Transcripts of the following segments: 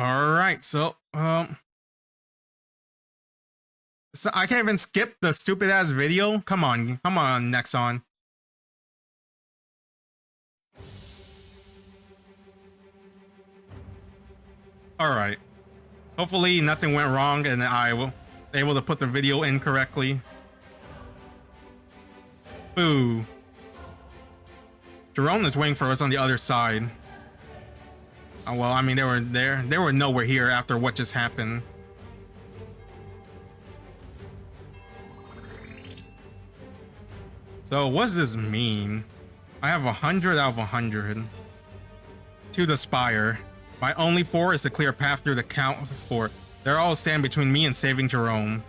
All right, so I can't even skip the stupid ass video. Come on, Nexon. All right. Hopefully nothing went wrong and I will able to put the video in correctly. Boo. Jerome is waiting for us on the other side. Oh, well, I mean, they were there. They were nowhere here after what just happened. So what does this mean? I have 100 out of 100 to the spire. My only 4 is to clear a path through the count 4. They're all stand between me and saving Jerome.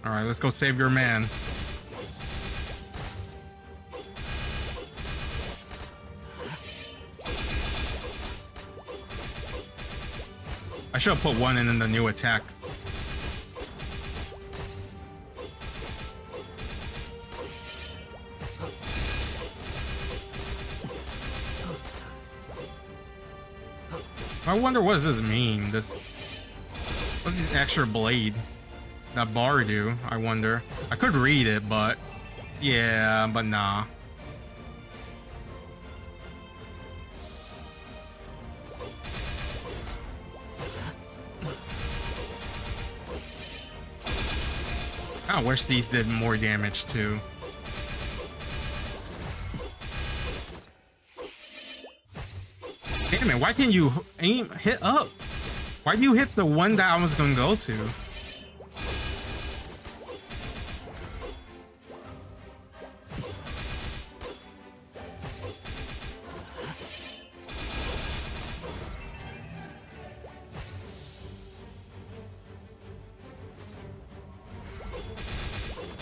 All right, let's go save your man. I should have put one in the new attack. I wonder what does this mean? What's this extra blade that bar do? I wonder. I could read it, but yeah, but nah. I wish these did more damage too. Damn it, why can't you hit up? Why do you hit the one that I was gonna go to?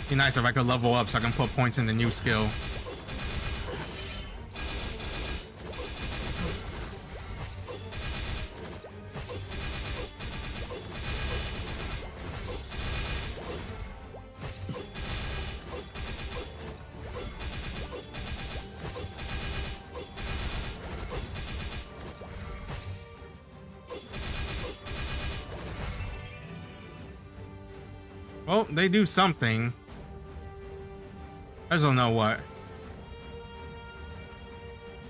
Be nice if I could level up so I can put points in the new skill. Well, they do something. I just don't know what.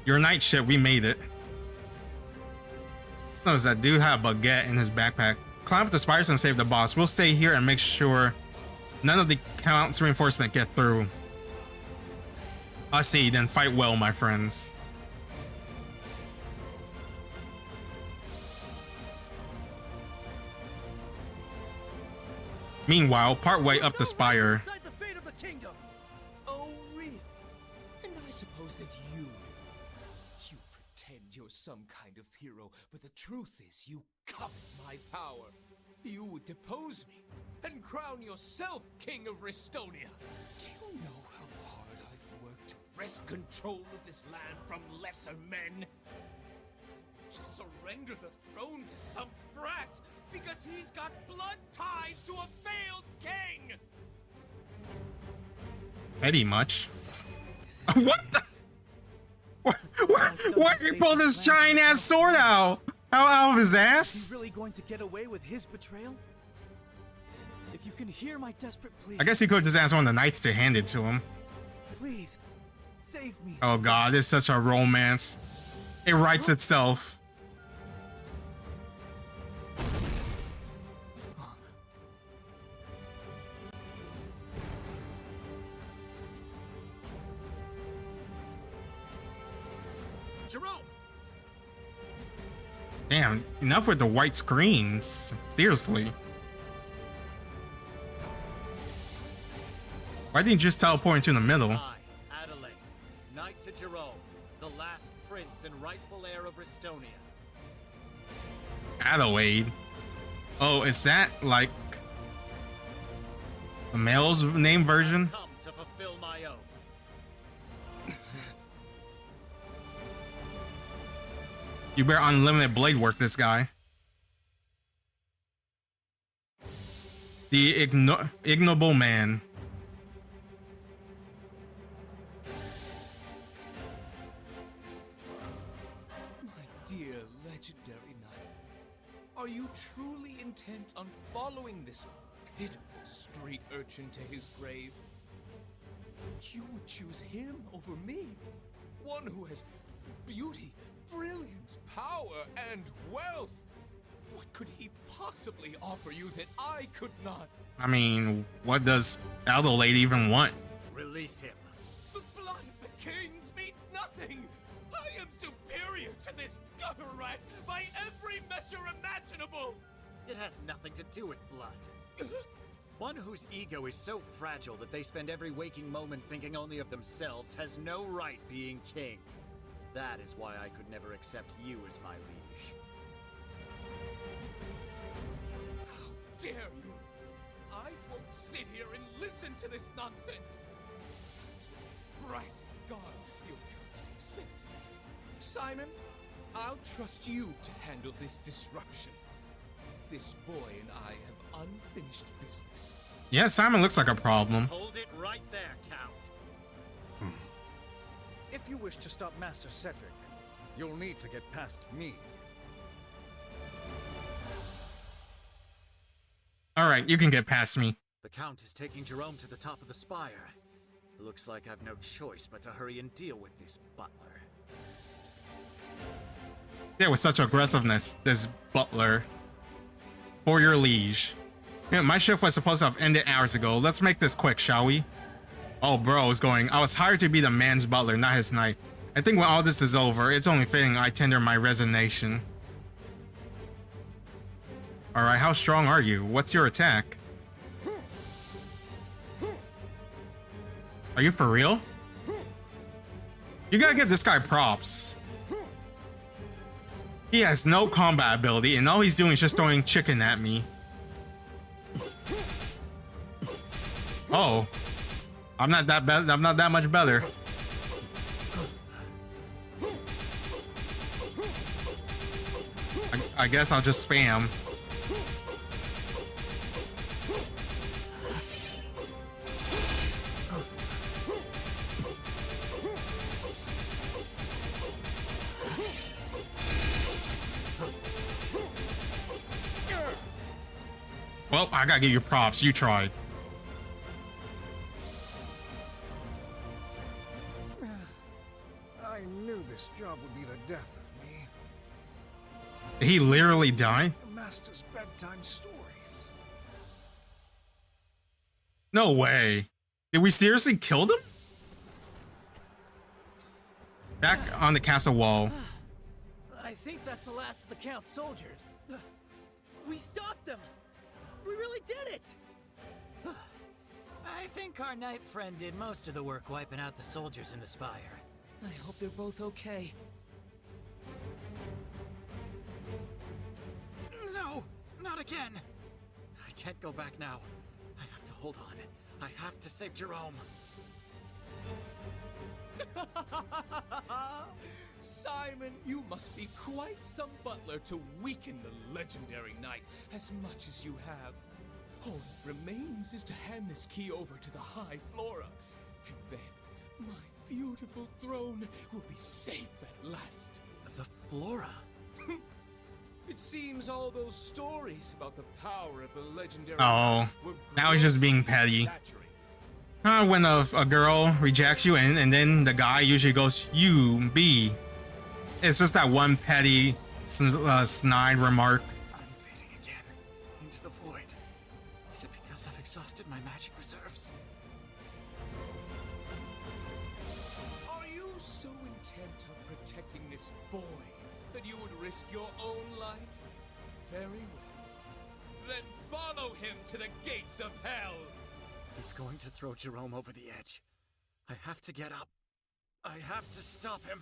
Your night ship, we made it. Notice that dude had a baguette in his backpack. Climb up the spires and save the boss. We'll stay here and make sure none of the Count's reinforcement get through. I see, then fight well, my friends. Meanwhile, partway up the spire. Oh, really? And I suppose that you pretend you're some kind of hero, but the truth is you covet my power. You would depose me and crown yourself king of Ristonia. Do you know how hard I've worked to wrest control of this land from lesser men? To surrender the throne to some brat because he's got blood ties to a failed king! Petty much. What the? Why did he pull this giant ass sword out of his ass? Is he really going to get away with his betrayal? If you can hear my desperate plea, I guess he could just ask one of the knights to hand it to him. please save me. Oh god, it's such a romance. It writes itself. Jerome! Damn, enough with the white screens. Seriously. Why didn't you just teleport into the middle? I, Adelaide, knight to Jerome, the last prince and rightful heir of Ristonia. Adelaide. Oh, is that like the male's name version? Come to fulfill my oath. You better unlimited blade work this guy. The ignoble man. My dear legendary knight, Are you truly intent on following this pitiful street urchin to his grave? You would choose him over me? One who has beauty, brilliance, power, and wealth. What could he possibly offer you that I could not? I mean, what does Adelaide even want? Release him. The blood of the kings means nothing! I am superior to this gutter rat by every measure imaginable! It has nothing to do with blood. One whose ego is so fragile that they spend every waking moment thinking only of themselves has no right being king. That is why I could never accept you as my liege. How dare you! I won't sit here and listen to this nonsense! As soon as Bright is gone, you'll come to your senses. Simon, I'll trust you to handle this disruption. This boy and I have unfinished business. Yeah, Simon looks like a problem. Hold it right there, Count. If you wish to stop Master Cedric, you'll need to get past me. All right, you can get past me. The Count is taking Jerome to the top of the spire. Looks like I've no choice but to hurry and deal with this butler. Yeah, with such aggressiveness, this butler. For your liege. Yeah, my shift was supposed to have ended hours ago. Let's make this quick, shall we? Oh, bro is going. I was hired to be the man's butler, not his knight. I think when all this is over, it's only fitting I tender my resignation. Alright, how strong are you? What's your attack? Are you for real? You gotta give this guy props. He has no combat ability, and all he's doing is just throwing chicken at me. Oh. I'm not that bad. I'm not that much better. I guess I'll just spam. Well, I gotta give you props. You tried. I knew this job would be the death of me. Did he literally die? The Master's bedtime stories. No way. Did we seriously kill them? Back on the castle wall. I think that's the last of the Count's soldiers. We stopped them! We really did it! I think our knight friend did most of the work wiping out the soldiers in the spire. I hope they're both okay. No, not again. I can't go back now. I have to hold on. I have to save Jerome. Simon, you must be quite some butler to weaken the legendary knight as much as you have. All that remains is to hand this key over to the High Flora, and then my beautiful throne will be safe at last. The Flora? It seems all those stories about the power of the legendary Oh, were now he's just being grossly petty. exaggerated. When a girl rejects you and then the guy usually goes, you be. It's just that one petty snide remark. I'm fading again into the void. Is it because I've exhausted my magic reserves? Are you so intent on protecting this boy that you would risk your own life? Very well. Then follow him to the gates of hell! He's going to throw Jerome over the edge. I have to get up. I have to stop him.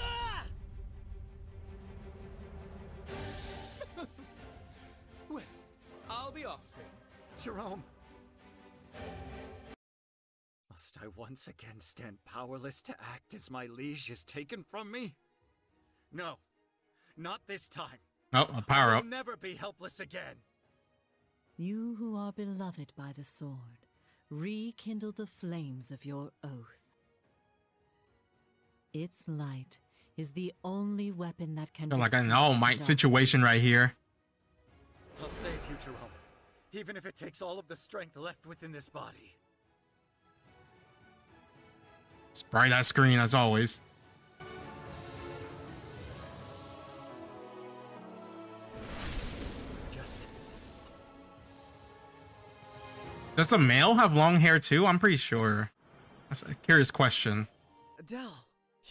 Ah! Well, I'll be off then. Jerome! Must I once again stand powerless to act as my liege is taken from me? No, not this time. Oh, a power I'll up. never be helpless again. You who are beloved by the sword, rekindle the flames of your oath. Its light is the only weapon that can. Feel like an defeat All the Might dark. situation right here. I'll save you, Jerome. Even if it takes all of the strength left within this body. It's bright ass screen as always. Just Does the male have long hair too? I'm pretty sure. That's a curious question. Adele,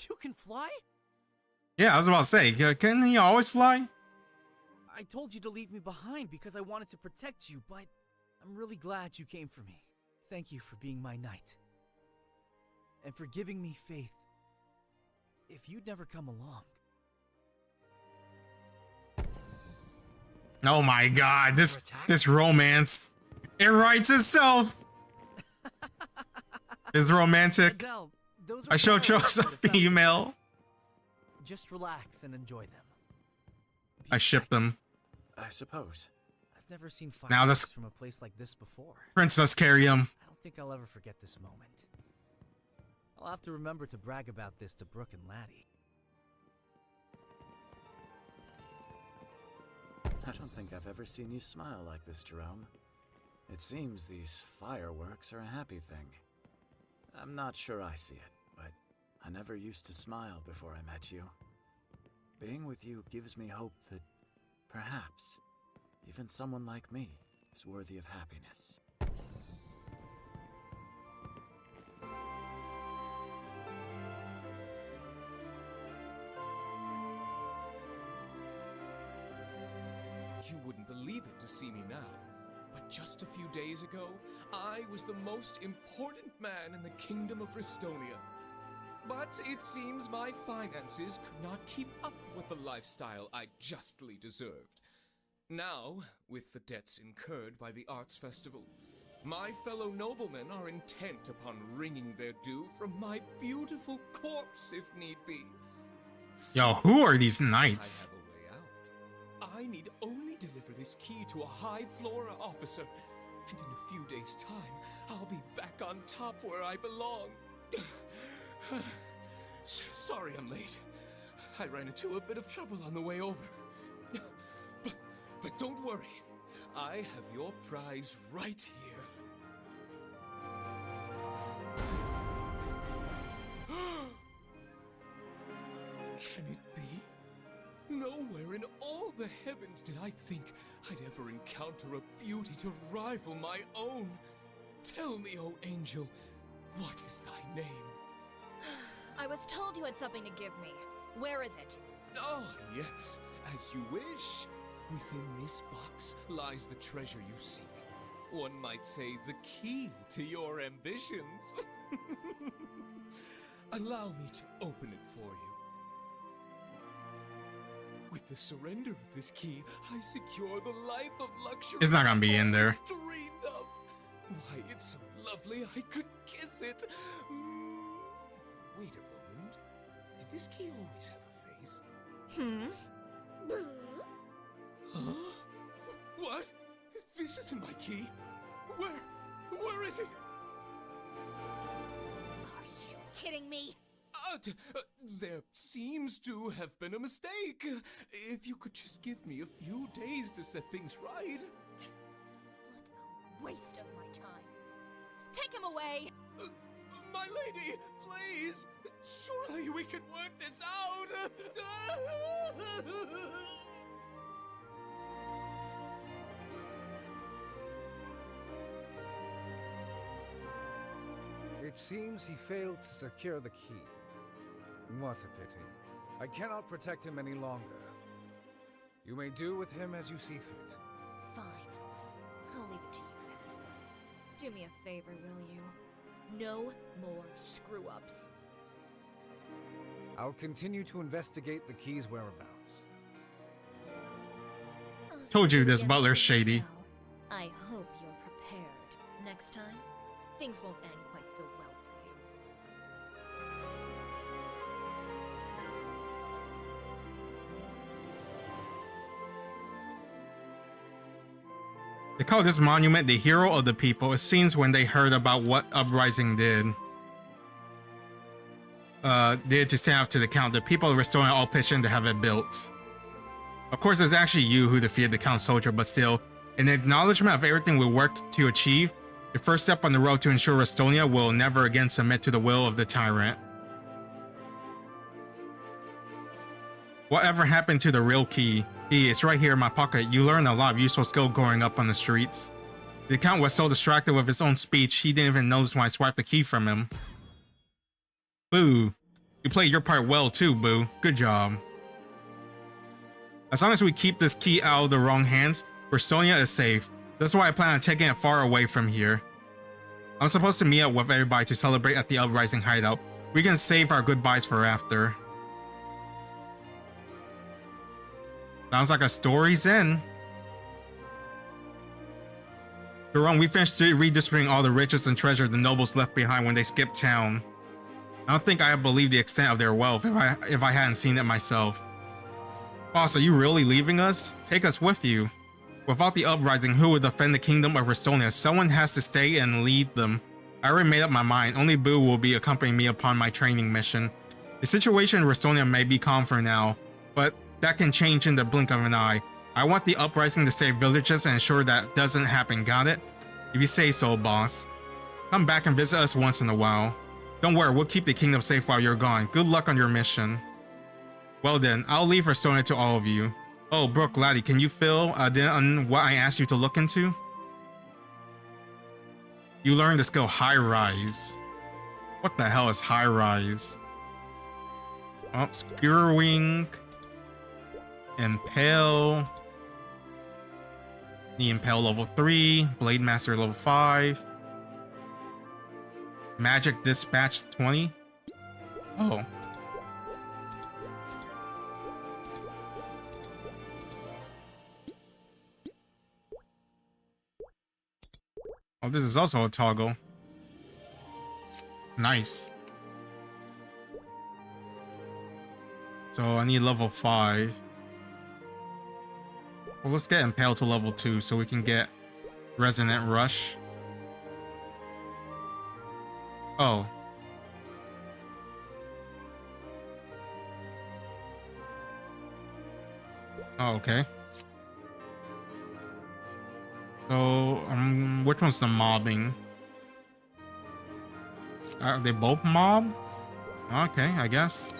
you can fly? Yeah, I was about to say, can he always fly? I told you to leave me behind because I wanted to protect you, but I'm really glad you came for me. Thank you for being my knight. And for giving me faith. If you'd never come along. Oh my god, this romance. It writes itself. It's romantic. Adele, those are I sure flowers chose a that have found you. female. Just relax and enjoy them. I ship them. I suppose. I've never seen Now fireworks this- from a place like this before. Princess carry him. I don't think I'll ever forget this moment. I'll have to remember to brag about this to Brooke and Laddie. I don't think I've ever seen you smile like this, Jerome. It seems these fireworks are a happy thing. I'm not sure I see it, but I never used to smile before I met you. Being with you gives me hope that perhaps even someone like me is worthy of happiness. You wouldn't believe it to see me now, but just a few days ago, I was the most important man in the kingdom of Ristonia. But it seems my finances could not keep up with the lifestyle I justly deserved. Now, with the debts incurred by the Arts Festival, my fellow noblemen are intent upon wringing their due from my beautiful corpse if need be. Yo, who are these I knights? have a way out. I need only deliver this key to a High Flora officer, and in a few days' time, I'll be back on top where I belong. Sorry I'm late. I ran into a bit of trouble on the way over. But don't worry. I have your prize right here. Can it be? Nowhere in all the heavens did I think I'd ever encounter a beauty to rival my own. Tell me, O angel, what is thy name? I was told you had something to give me. Where is it? Oh, yes, as you wish. Within this box lies the treasure you seek. One might say the key to your ambitions. Allow me to open it for you. With the surrender of this key, I secure the life of luxury It's not gonna be in there. I've always dreamed of. Why, it's so lovely I could kiss it. Wait a moment. Did this key always have a face? Huh? What? This isn't my key. Where is it? Are you kidding me? There seems to have been a mistake. If you could just give me a few days to set things right. What a waste of my time. Take him away! My lady, please! Surely we can work this out! It seems he failed to secure the key. What a pity. I cannot protect him any longer. You may do with him as you see fit. Fine. I'll leave it to you then. Do me a favor, will you? No more screw-ups. I'll continue to investigate the key's whereabouts. I'll Told see you you this again butler's soon, shady. Mel. I hope you're prepared. Next time, things won't end quite so well for you. They call this monument the hero of the people. It seems when they heard about what Uprising did. did to stand up to the count. The people of Ristonia all pitched in to have it built. Of course, it was actually you who defeated the Count Soldier, but still, in acknowledgement of everything we worked to achieve, the first step on the road to ensure Ristonia will never again submit to the will of the tyrant. Whatever happened to the real key? It's right here in my pocket. You learned a lot of useful skill growing up on the streets. The Count was so distracted with his own speech, he didn't even notice when I swiped the key from him. Boo. You played your part well too, Boo. Good job. As long as we keep this key out of the wrong hands, Ristonia is safe. That's why I plan on taking it far away from here. I'm supposed to meet up with everybody to celebrate at the Uprising hideout. We can save our goodbyes for after. Sounds like a story's in. Jerome, we finished redistributing all the riches and treasure the nobles left behind when they skipped town. I don't think I have believed the extent of their wealth if I hadn't seen it myself. Boss, are you really leaving us? Take us with you. Without the Uprising, who would defend the kingdom of Ristonia? Someone has to stay and lead them. I already made up my mind. Only Boo will be accompanying me upon my training mission. The situation in Ristonia may be calm for now, but that can change in the blink of an eye. I want the Uprising to save villages and ensure that doesn't happen, got it? If you say so, boss. Come back and visit us once in a while. Don't worry, we'll keep the kingdom safe while you're gone. Good luck on your mission. Well then, I'll leave Ristonia to all of you. Oh, Brooke, laddie, can you fill in what I asked you to look into? You learned the skill High Rise. What the hell is High Rise? Oh, Skewering. Impale. The Impale level 3. Blade Master level 5. Magic Dispatch 20. Oh. Oh, this is also a toggle. Nice. So I need level 5. Well, let's get Impale to level 2 so we can get Resonant Rush. Oh. Oh, okay. So, which one's the mobbing? Are they both mob? Okay, I guess.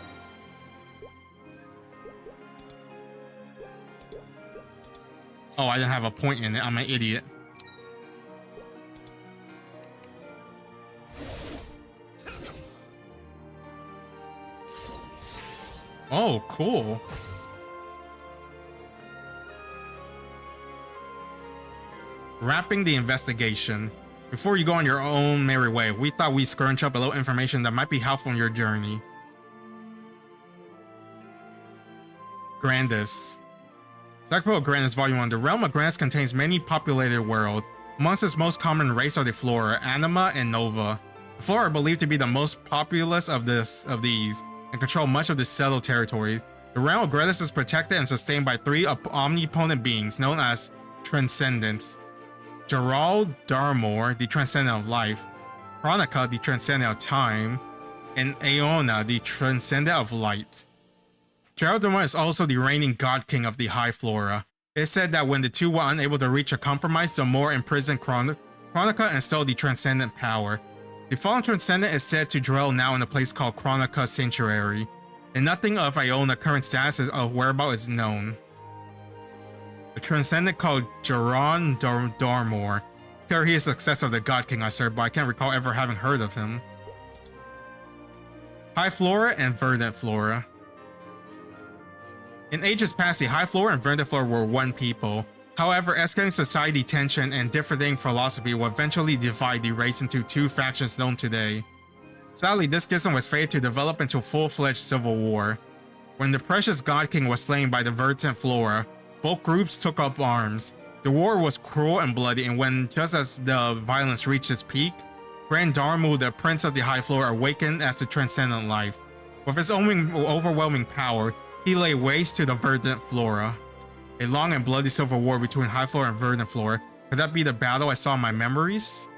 Oh, I didn't have a point in it. I'm an idiot. Oh, cool. Wrapping the investigation. Before you go on your own merry way, we thought we'd scrunch up a little information that might be helpful in your journey. Grandis. Cycle of Grandis Volume 1. The realm of Grandis contains many populated worlds. Amongst its most common race are the Flora, Anima, and Nova. The Flora are believed to be the most populous of these, and control much of the settled territory. The realm of Grandis is protected and sustained by 3 omnipotent beings known as Transcendents. Gerald Darmore, the Transcendent of Life, Chronica, the Transcendent of Time, and Aeona, the Transcendent of Light. Gerald Darmore is also the reigning God King of the High Flora. It is said that when the two were unable to reach a compromise, Darmore imprisoned Chronica and stole the Transcendent power. The fallen Transcendent is said to dwell now in a place called Chronica Sanctuary, and nothing of Aeona's current status of whereabouts is known. The Transcendent called Geron Darmore. Here he is the successor of the God King I served, but I can't recall ever having heard of him. High Flora and Verdant Flora. In ages past, the High Flora and Verdant Flora were one people. However, escalating society tension and differing philosophy will eventually divide the race into 2 factions known today. Sadly, this schism was fated to develop into a full-fledged civil war. When the precious God King was slain by the Verdant Flora, both groups took up arms. The war was cruel and bloody, and when just as the violence reached its peak, Grand Darmu, the Prince of the High Flora, awakened as the Transcendent Life. With his own overwhelming power, he laid waste to the Verdant Flora. A long and bloody civil war between High Flora and Verdant Flora. Could that be the battle I saw in my memories?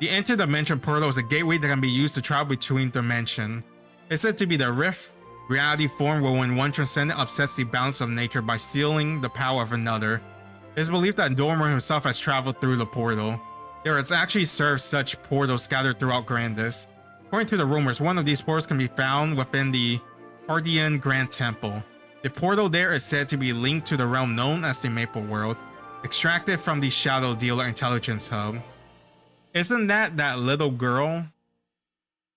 The interdimension portal is a gateway that can be used to travel between dimensions. It's said to be the rift reality form where when one transcendent upsets the balance of nature by stealing the power of another. It is believed that Dormer himself has traveled through the portal. There is actually served such portals scattered throughout Grandis. According to the rumors, one of these portals can be found within the Ardian Grand Temple. The portal there is said to be linked to the realm known as the Maple World, extracted from the Shadow Dealer Intelligence Hub. Isn't that little girl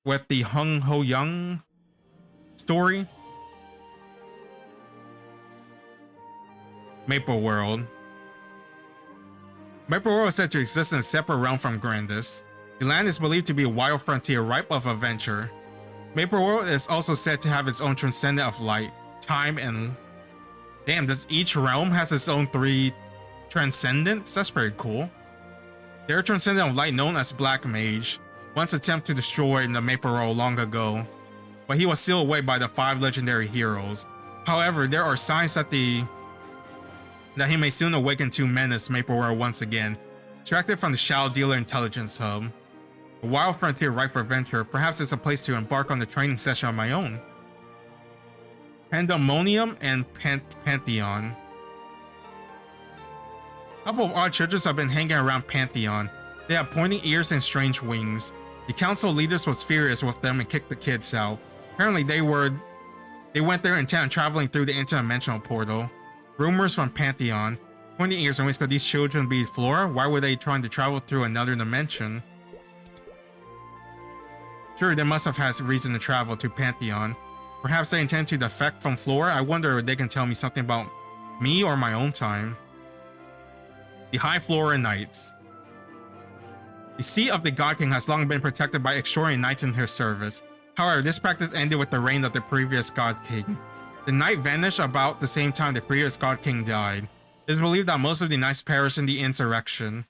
with the Hung Ho Young story? Maple World. Maple World is said to exist in a separate realm from Grandis. The land is believed to be a wild frontier ripe of adventure. Maple World is also said to have its own transcendent of light, time, and... Damn, does each realm has its own 3 transcendents? That's pretty cool. There are transcendent of light known as Black Mage, once attempted to destroy the Maple World long ago, but he was sealed away by the 5 legendary heroes. However, there are signs that he may soon awaken to menace Maple World once again, extracted from the Shadow Dealer Intelligence Hub. A wild frontier ripe for adventure, perhaps it's a place to embark on the training session of my own. Pandemonium and Pantheon. A couple of odd churches have been hanging around Pantheon. They have pointy ears and strange wings. The council leaders was furious with them and kicked the kids out. Apparently they went there intent on traveling through the interdimensional portal. Rumors from Pantheon. Pointy ears and wings, could these children be Flora? Why were they trying to travel through another dimension? Sure, they must have had reason to travel to Pantheon. Perhaps they intend to defect from Flora? I wonder if they can tell me something about me or my own time. The High Flora Knights. The seat of the God King has long been protected by extraordinary knights in her service. However, this practice ended with the reign of the previous God King. The knight vanished about the same time the previous God King died. It is believed that most of the knights perished in the insurrection.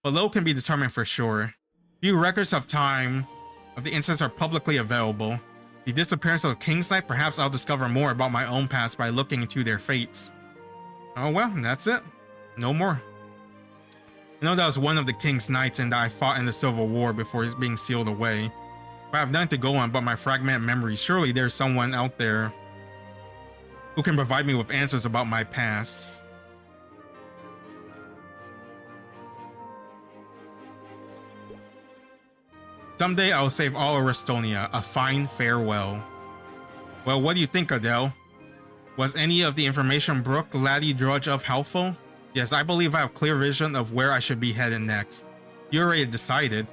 Below can be determined for sure. Few records of time of the incidents are publicly available. The disappearance of the King's Knight, perhaps I'll discover more about my own past by looking into their fates. Oh well, that's it. No more. I know that was one of the King's Knights and that I fought in the Civil War before being sealed away. I have nothing to go on but my fragmented memories. Surely there's someone out there who can provide me with answers about my past. Someday I will save all of Ristonia. A fine farewell. Well, what do you think, Adele? Was any of the information Brooke, Laddie, Drudge up helpful? Yes, I believe I have clear vision of where I should be headed next. You already decided.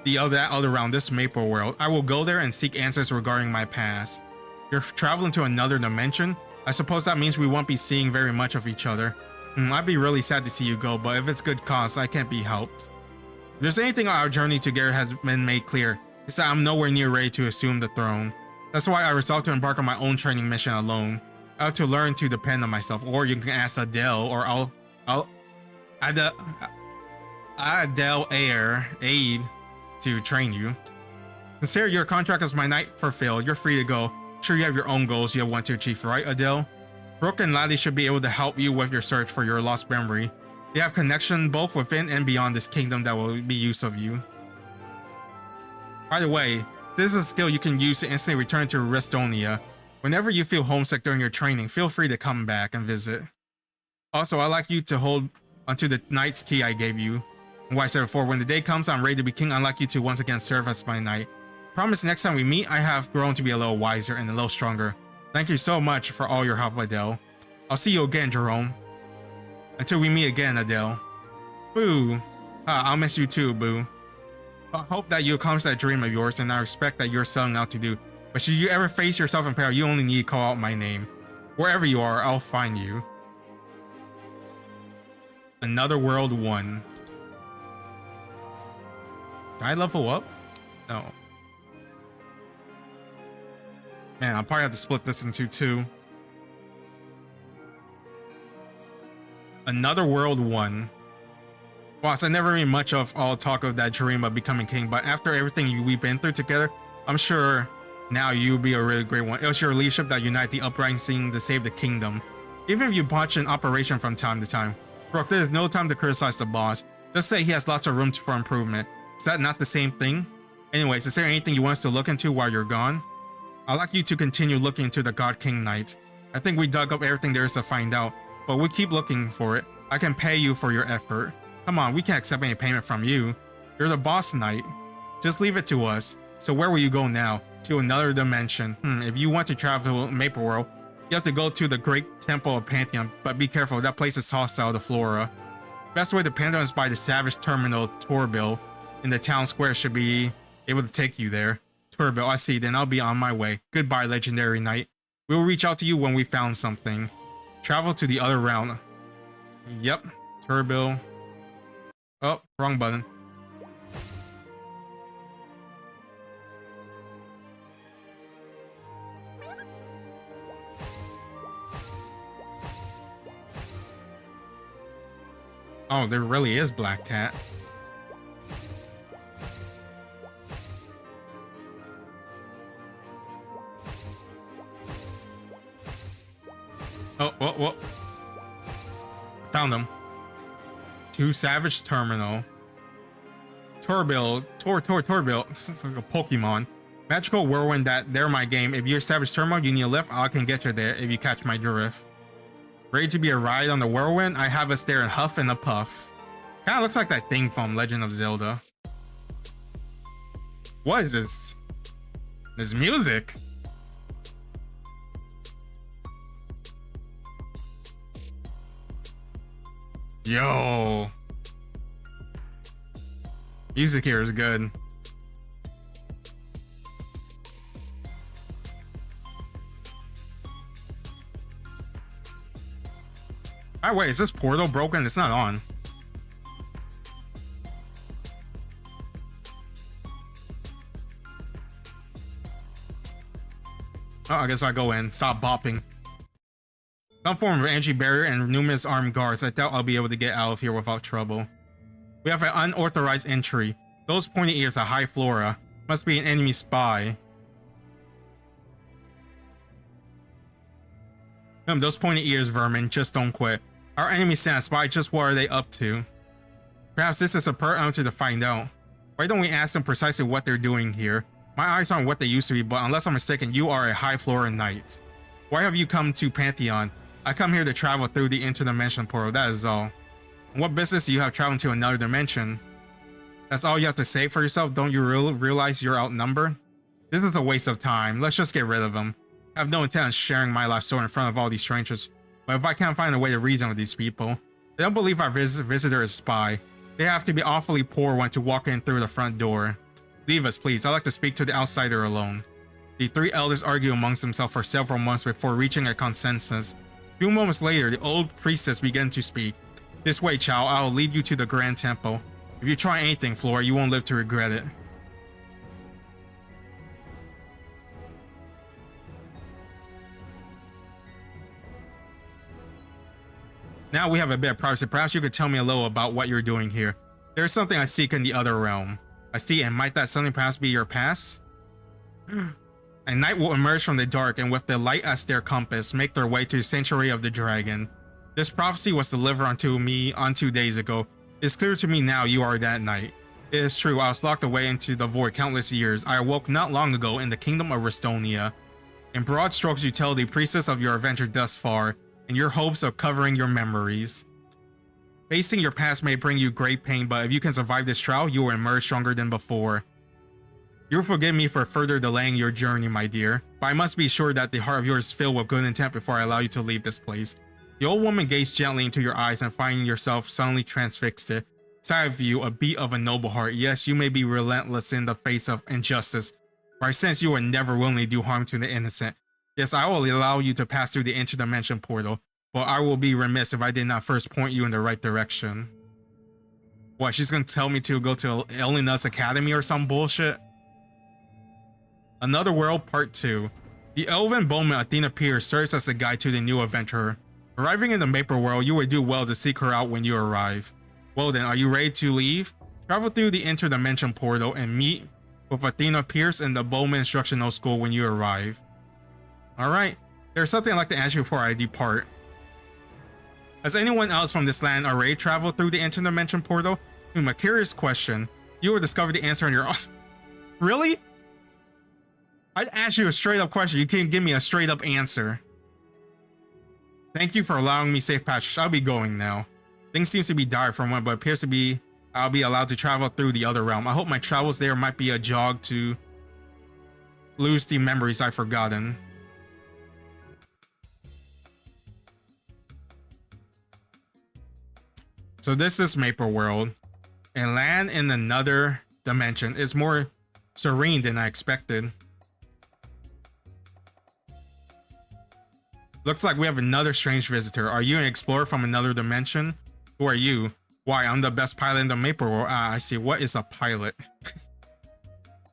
That other around this Maple World. I will go there and seek answers regarding my past. You're traveling to another dimension? I suppose that means we won't be seeing very much of each other. I'd be really sad to see you go, but if it's good cause, I can't be helped. If there's anything on our journey together has been made clear, it's that I'm nowhere near ready to assume the throne. That's why I resolved to embark on my own training mission alone. I have to learn to depend on myself, or you can ask Adele, or Adele Aid to train you. Consider your contract as my knight fulfilled. You're free to go. Sure, you have your own goals you want to achieve, right, Adele? Brooke and Laddie should be able to help you with your search for your lost memory. They have connection both within and beyond this kingdom that will be use of you. By the way, this is a skill you can use to instantly return to Ristonia. Whenever you feel homesick during your training, feel free to come back and visit. Also, I'd like you to hold onto the knight's key I gave you. And what I said before, when the day comes I'm ready to be king, I'd like you to once again serve as my knight. Promise next time we meet, I have grown to be a little wiser and a little stronger. Thank you so much for all your help, Adele. I'll see you again, Jerome. Until we meet again, Adele. Boo. I'll miss you too, Boo. I hope that you accomplish that dream of yours, and I respect that you're setting out to do. But should you ever face yourself in peril, you only need to call out my name. Wherever you are, I'll find you. Another World 1. Can I level up? No. Man, I'll probably have to split this into 2. Another World 1. Boss, I never made much of all talk of that dream of becoming king, but after everything we've been through together, I'm sure now you'll be a really great one. It was your leadership that united the uprising to save the kingdom. Even if you botch an operation from time to time. Brooke, there is no time to criticize the boss. Just say he has lots of room for improvement. Is that not the same thing? Anyways, is there anything you want us to look into while you're gone? I'd like you to continue looking into the God King Knights. I think we dug up everything there is to find out, but we keep looking for it. I can pay you for your effort. Come on, we can't accept any payment from you. You're the boss knight. Just leave it to us. So where will you go now? To another dimension. If you want to travel to Maple World, you have to go to the Great Temple of Pantheon, but be careful, that place is hostile to Flora. Best way to Pantheon is by the Savage Terminal Torbil in the town square should be able to take you there. Torbil, I see, then I'll be on my way. Goodbye, legendary knight. We'll reach out to you when we found something. Travel to the other realm. Yep, Torbil. Oh, wrong button. Oh, there really is Black Cat. Oh. Found him. To Savage Terminal. Torbil. Torbil. It's like a Pokemon. Magical Whirlwind, they're my game. If you're Savage Terminal, you need a lift, I can get you there if you catch my drift. Ready to be a ride on the Whirlwind? I have us there in Huff and a Puff. Kinda looks like that thing from Legend of Zelda. What is this? This music? Yo. Music here is good. Oh, wait, is this portal broken? It's not on. Oh, I guess I go in. Stop bopping. Some form of energy barrier and numerous armed guards. I doubt I'll be able to get out of here without trouble. We have an unauthorized entry. Those pointy ears are High Flora. Must be an enemy spy. Those pointy ears, vermin. Just don't quit. Our enemies sent a spy. Just what are they up to? Perhaps this is a answer to find out. Why don't we ask them precisely what they're doing here? My eyes aren't what they used to be, but unless I'm mistaken, you are a High Flora Knight. Why have you come to Pantheon? I come here to travel through the interdimension portal, that is all. What business do you have traveling to another dimension? That's all you have to say for yourself? Don't you realize you're outnumbered? This is a waste of time. Let's just get rid of them. I have no intent on sharing my life story in front of all these strangers, but if I can't find a way to reason with these people, they don't believe our visitor is a spy. They have to be awfully poor one to walk in through the front door. Leave us, please. I'd like to speak to the outsider alone. The three elders argue amongst themselves for several months before reaching a consensus. A few moments later, the old priestess began to speak. This way, child. I'll lead you to the Grand Temple. If you try anything, Flora, you won't live to regret it. Now we have a bit of privacy. Perhaps you could tell me a little about what you're doing here. There's something I seek in the other realm. I see, and might that something perhaps be your past? A knight will emerge from the dark, and with the light as their compass, make their way to the Sanctuary of the Dragon. This prophecy was delivered unto me 2 days ago. It is clear to me now you are that knight. It is true, I was locked away into the void countless years. I awoke not long ago in the kingdom of Ristonia. In broad strokes, you tell the priestess of your adventure thus far, and your hopes of covering your memories. Facing your past may bring you great pain, but if you can survive this trial, you will emerge stronger than before. You will forgive me for further delaying your journey, my dear, but I must be sure that the heart of yours is filled with good intent before I allow you to leave this place. The old woman gazed gently into your eyes and finding yourself suddenly transfixed. Inside of you, a beat of a noble heart. Yes, you may be relentless in the face of injustice, but I sense you would never willingly do harm to the innocent. Yes, I will allow you to pass through the interdimension portal, but I will be remiss if I did not first point you in the right direction. What, she's gonna tell me to go to Elena's Academy or some bullshit? Another World Part 2. The elven bowman Athena Pierce serves as a guide to the new adventurer. Arriving in the Maple World, you would do well to seek her out when you arrive. Well then, are you ready to leave? Travel through the interdimension portal and meet with Athena Pierce in the Bowman Instructional School when you arrive. Alright, there's something I'd like to ask you before I depart. Has anyone else from this land already traveled through the interdimension portal? A curious question. You will discover the answer on your own. Really? I asked you a straight up question. You can't give me a straight up answer. Thank you for allowing me safe passage. I'll be going now. Things seems to be dire for one, but appears to be I'll be allowed to travel through the other realm. I hope my travels there might be a jog to lose the memories I've forgotten. So this is Maple World, and land in another dimension is more serene than I expected. Looks like we have another strange visitor. Are you an explorer from another dimension? Who are you? Why, I'm the best pilot in the Maple World. Ah, I see. What is a pilot?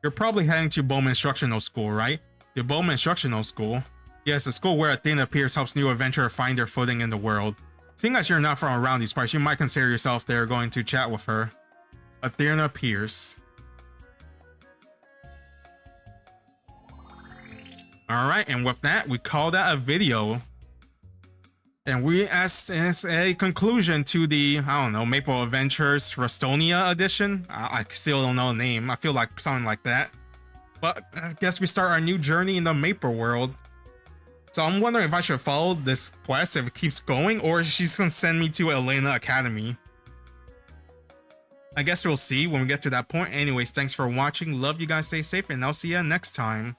You're probably heading to Bowman Instructional School, right? The Bowman Instructional School? Yes, a school where Athena Pierce helps new adventurers find their footing in the world. Seeing as you're not from around these parts, you might consider yourself there going to chat with her. Athena Pierce. Alright, and with that, we call that a video. And we, as a conclusion to the, I don't know, Maple Adventures Ristonia edition. I still don't know the name. I feel like something like that. But I guess we start our new journey in the Maple World. So I'm wondering if I should follow this quest if it keeps going, or if she's gonna send me to Elena Academy. I guess we'll see when we get to that point. Anyways, thanks for watching. Love you guys. Stay safe, and I'll see you next time.